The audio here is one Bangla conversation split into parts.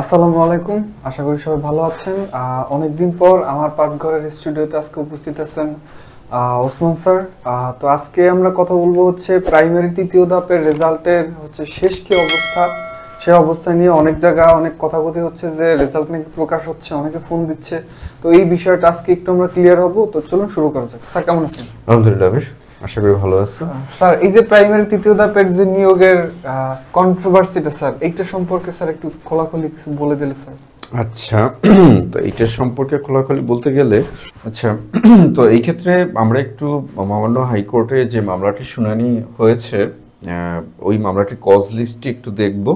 আসসালামু আলাইকুম। আশা করি সবাই ভালো আছেন। অনেকদিন পর আমার পাকঘরের স্টুডিওতে আজকে উপস্থিত আছেন ওসমান স্যার। তো আজকে আমরা কথা বলবো হচ্ছে প্রাইমারি তৃতীয় ধাপের রেজাল্টের হচ্ছে শেষ কি অবস্থা, সে অবস্থা নিয়ে অনেক জায়গা অনেক কথাকথি হচ্ছে যে রেজাল্ট নাকি প্রকাশ হচ্ছে, অনেকে ফোন দিচ্ছে। তো এই বিষয়টা আজকে একটু আমরা ক্লিয়ার হব। তো চলুন শুরু করা যাক। স্যার কেমন আছেন? আলহামদুলিল্লাহ, বেশ, আশা করি ভালো আছো। স্যার এই যে প্রাইমারি তৃতীয় ধাপের যে নিয়োগের কন্ট্রোভার্সিটা স্যার, এইটা সম্পর্কে স্যার একটু খোলাখুলি কিছু বলে দিলে স্যার। আচ্ছা, তো এইটার সম্পর্কে খোলাখুলি বলতে গেলে, আচ্ছা, তো এই ক্ষেত্রে আমরা একটু মহামান্য হাইকোর্টে যে মামলাটি শুনানি হয়েছে, ওই মামলাটির কজ লিস্টটি একটু দেখব।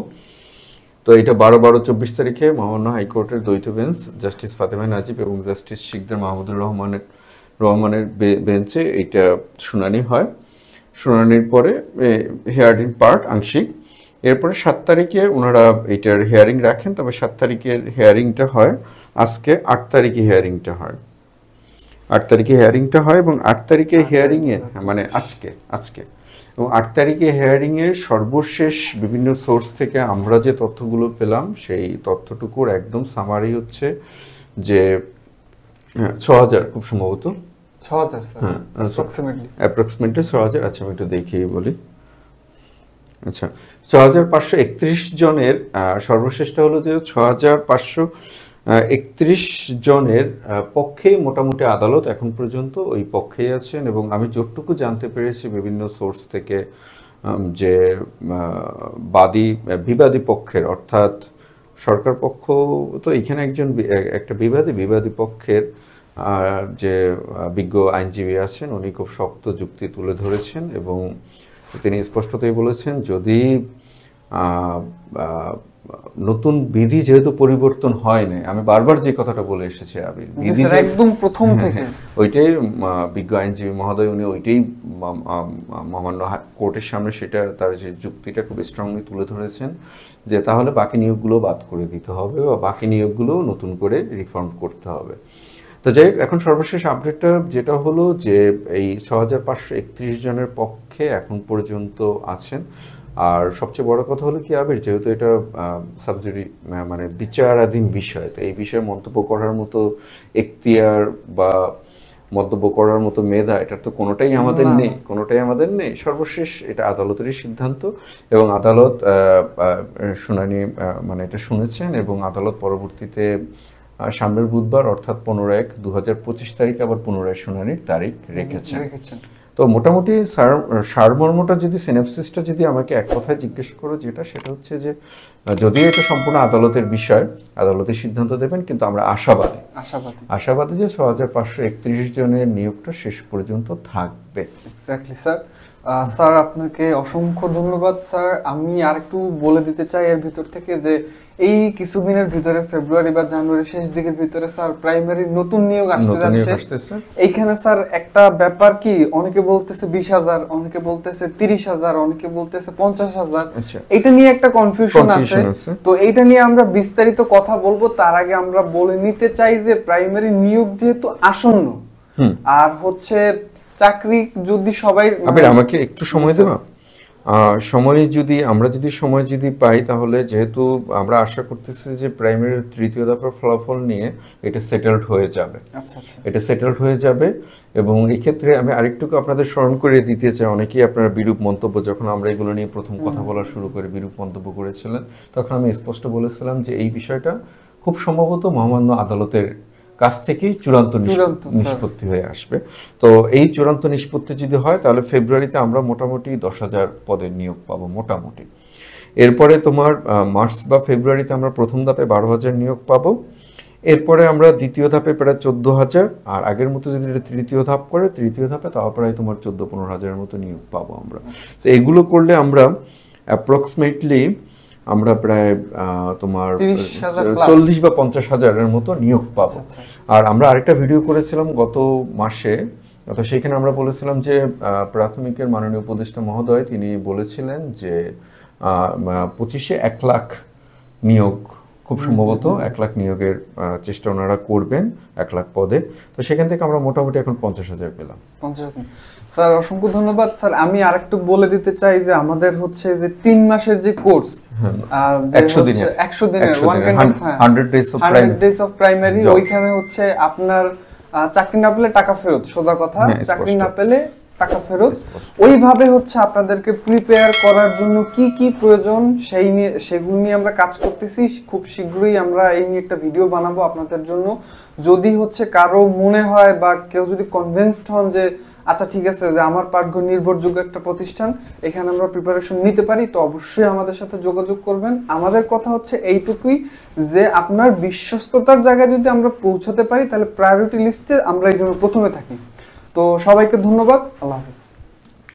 তো এটা 12/12/24 তারিখে মহামান্য হাইকোর্টের দ্বৈত বেঞ্চ জাস্টিস ফাতেমা নাজিব এবং জাস্টিস শিকদার মাহমুদুর রহমানের বেঞ্চে এইটা শুনানি হয়। শুনানির পরে হেয়ার্ড ইন পার্ট আংশিক। এরপরে 7 তারিখে ওনারা এটার হিয়ারিং রাখেন, তবে 7 তারিখের হিয়ারিংটা হয় আজকে, 8 তারিখে হিয়ারিংটা হয়। 8 তারিখে হিয়ারিংটা হয় এবং 8 তারিখে হিয়ারিংয়ে মানে আজকে এবং 8 তারিখে হিয়ারিংয়ের সর্বশেষ বিভিন্ন সোর্স থেকে আমরা যে তথ্যগুলো পেলাম সেই তথ্যটুকুর একদম সামারি হচ্ছে যে 6,000 খুব সম্ভবত 6,000 স্যার, অ্যাপ্রক্সিমেটলি 6,000। আচ্ছা, আমি একটু দেখিয়ে বলি। আচ্ছা, 6,531 জনের সর্বশেষটা হলো যে 6,531 জনের পক্ষে মোটামুটি আদালত এখন পর্যন্ত ওই পক্ষেই আছেন। এবং আমি যতটুকু জানতে পেরেছি বিভিন্ন সোর্স থেকে যে বিবাদী পক্ষের অর্থাৎ সরকার পক্ষ, তো এখানে একটা বিবাদী পক্ষের যে বিজ্ঞ আইনজীবী আছেন উনি খুব শক্ত যুক্তি তুলে ধরেছেন এবং তিনি স্পষ্টতই বলেছেন যদি নতুন বিধি যেহেতু পরিবর্তন হয় না, আমি বারবার যে কথাটা বলে এসেছি আবির, বিধি একদম প্রথম থেকে ওইটাই বিজ্ঞ আইনজীবী মহোদয় উনি ওইটাই মহামান্য কোর্টের সামনে সেটা তার যে যুক্তিটা খুব স্ট্রংলি তুলে ধরেছেন যে তাহলে বাকি নিয়োগগুলো বাদ করে দিতে হবে বা বাকি নিয়োগগুলো নতুন করে রিফর্ম করতে হবে। তো যাই হোক, এখন সর্বশেষ আপডেটটা যেটা হলো যে এই 6,531 জনের পক্ষে এখন পর্যন্ত আছেন। আর সবচেয়ে বড় কথা হলো কি আবির, যেহেতু এটা সাবজুরি মানে বিচারাধীন বিষয়, তো এই বিষয়ে মন্তব্য করার মতো এখতিয়ার বা মন্তব্য করার মতো মেধা এটা তো কোনোটাই আমাদের নেই। সর্বশেষ এটা আদালতেরই সিদ্ধান্ত এবং আদালত শুনানি মানে এটা শুনেছেন এবং আদালত পরবর্তীতে সামনের বুধবার অর্থাৎ 15/1/2025 তারিখে আবার পুনরায় শুনানির তারিখ রেখেছেন। তো মোটামুটি সারমর্মটা যদি সিনেপসিসটা যদি আমাকে এক কথায় জিজ্ঞেস করো সেটা হচ্ছে যে যদিও এটা সম্পূর্ণ আদালতের বিষয়, আদালতের সিদ্ধান্ত দেবেন, কিন্তু আমরা আশাবাদী যে 6,531 জনের নিয়োগটা শেষ পর্যন্ত থাকবে। Exactly sir. স্যার আপনাকে অসংখ্য ধন্যবাদ স্যার। আমি আরেকটু বলে দিতে চাই এর ভিতর থেকে যে এই কিছুদিনের ভিতরে ফেব্রুয়ারি বা জানুয়ারি শেষ দিকের ভিতরে স্যার প্রাইমারি নতুন নিয়োগ আসতে যাচ্ছে। এইখানে স্যার একটা ব্যাপার কি, অনেকে বলতেছে 20,000, অনেকে বলতেছে 30,000, অনেকে বলতেছে 50,000। এটা নিয়ে একটা কনফিউশন আছে। তো এইটা নিয়ে আমরা বিস্তারিত কথা বলবো। তার আগে আমরা বলে নিতে চাই যে প্রাইমারি নিয়োগ যেহেতু আসন্ন আর হচ্ছে চাকরি যদি সবাই আমাকে একটু সময় দেবা, আমরা যদি সময় পাই তাহলে যেহেতু আমরা আশা করতেছি যে প্রাইমারি তৃতীয় ধাপের ফলাফল নিয়ে এটা সেটেলড হয়ে যাবে। এবং এই ক্ষেত্রে আমি আরেকটুকু আপনাদের স্মরণ করে দিতে চাই, অনেকেই আপনারা বিরূপ মন্তব্য, যখন আমরা এগুলো নিয়ে প্রথম কথা বলা শুরু করে বিরূপ মন্তব্য করেছিলেন, তখন আমি স্পষ্ট বলেছিলাম যে এই বিষয়টা খুব সম্ভবত মহামান্য আদালতের কাছ থেকেই চূড়ান্ত নিষ্পত্তি হয়ে আসবে। তো এই চূড়ান্ত নিষ্পত্তি যদি হয় তাহলে ফেব্রুয়ারিতে আমরা মোটামুটি 10,000 পদের নিয়োগ পাবো মোটামুটি। এরপরে তোমার মার্চ বা ফেব্রুয়ারিতে আমরা প্রথম ধাপে 12,000 নিয়োগ পাবো। এরপরে আমরা দ্বিতীয় ধাপে প্রায় 14,000, আর আগের মতো যদি তৃতীয় ধাপে তাও প্রায় তোমার 14-15,000-এর মতো নিয়োগ পাবো আমরা। তো এগুলো করলে আমরা অ্যাপ্রক্সিমেটলি আমরা প্রায় তোমার 40 বা 50,000-এর মতো নিয়োগ পাবো। আর আমরা আরেকটা ভিডিও করেছিলাম গত মাসে, তো সেখানে আমরা বলেছিলাম যে প্রাথমিকের মাননীয় উপদেষ্টা মহোদয় তিনি বলেছিলেন যে 25-এ 1 লাখ নিয়োগ খুব সম্ভবত 1 লাখ নিয়োগের চেষ্টা ওনারা করবেন 1 লাখ পদে। তো সেখান থেকে আমরা মোটামুটি এখন 50,000 পেলাম। 50,000। স্যার অসংখ্য ধন্যবাদ। স্যার আমি আরেকটু বলে দিতে চাই যে আমাদের হচ্ছে যে 3 মাসের যে কোর্স 100 দিনের 100 ডেজ অফ প্রাইমারি, ওইখানে হচ্ছে আপনার চাকরি না পেলে টাকা ফেরত, সোজা কথা, চাকরি না পেলে টাকা ফেরত। ওইভাবে হচ্ছে আপনাদেরকে প্রিপেয়ার করার জন্য কি কি প্রয়োজন সেগুলো নিয়ে আমরা কাজ করতেছি। খুব শীঘ্রই আমরা এই নিয়ে একটা ভিডিও বানাবো আপনাদের জন্য। যদি হচ্ছে কারো মনে হয় বা কেউ যদি কনভিন্সড হন যে আচ্ছা ঠিক আছে যে আমার পাঠ্য নির্ভরযোগ্য একটা প্রতিষ্ঠান, এখানে আমরা প্রিপারেশন নিতে পারি, তো অবশ্যই আমাদের সাথে যোগাযোগ করবেন। আমাদের কথা হচ্ছে এইটুকুই যে আপনার বিশ্বস্ততার জায়গায় যদি আমরা পৌঁছাতে পারি তাহলে প্রায়োরিটি লিস্টে আমরা এই জন্য প্রথমে থাকি। তো সবাইকে ধন্যবাদ, আল্লাহ হাফেজ।